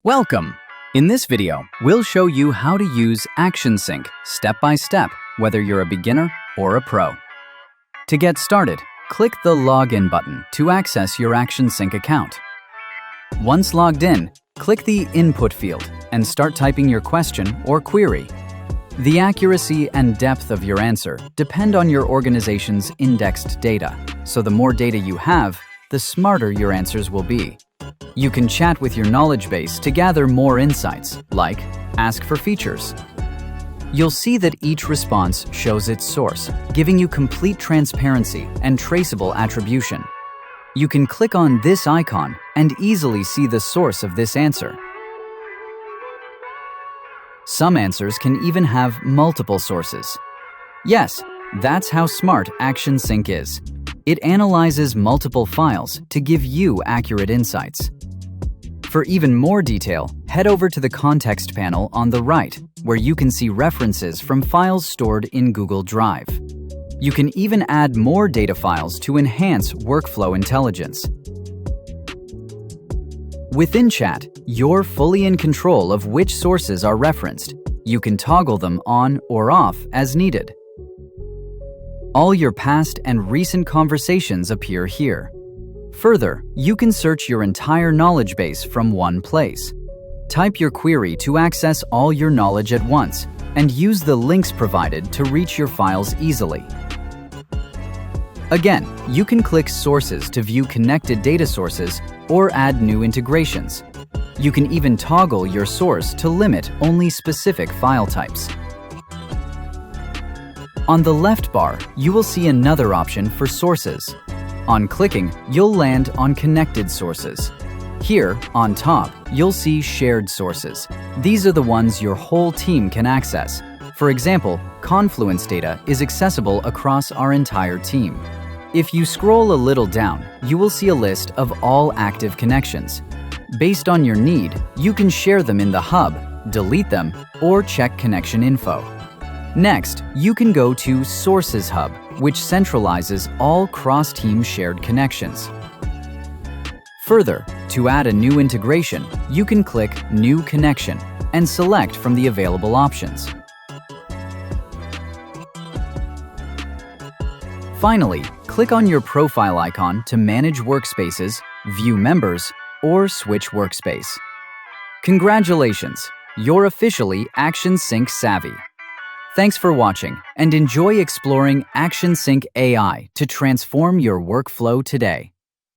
Welcome! In this video, we'll show you how to use ActionSync step by step, whether you're a beginner or a pro. To get started, click the Login button to access your ActionSync account. Once logged in, click the Input field and start typing your question or query. The accuracy and depth of your answer depend on your organization's indexed data, so the more data you have, the smarter your answers will be. You can chat with your knowledge base to gather more insights, like ask for features. You'll see that each response shows its source, giving you complete transparency and traceable attribution. You can click on this icon and easily see the source of this answer. Some answers can even have multiple sources. Yes, that's how smart ActionSync is. It analyzes multiple files to give you accurate insights. For even more detail, head over to the Context panel on the right, where you can see references from files stored in Google Drive. You can even add more data files to enhance workflow intelligence. Within Chat, you're fully in control of which sources are referenced. You can toggle them on or off as needed. All your past and recent conversations appear here. Further, you can search your entire knowledge base from one place. Type your query to access all your knowledge at once, and use the links provided to reach your files easily. Again, you can click Sources to view connected data sources or add new integrations. You can even toggle your source to limit only specific file types. On the left bar, you will see another option for sources. On clicking, you'll land on Connected Sources. Here, on top, you'll see Shared Sources. These are the ones your whole team can access. For example, Confluence data is accessible across our entire team. If you scroll a little down, you will see a list of all active connections. Based on your need, you can share them in the hub, delete them, or check connection info. Next, you can go to Sources Hub, which centralizes all cross-team shared connections. Further, to add a new integration, you can click New Connection and select from the available options. Finally, click on your profile icon to manage workspaces, view members, or switch workspace. Congratulations! You're officially ActionSync savvy. Thanks for watching, and enjoy exploring ActionSync AI to transform your workflow today.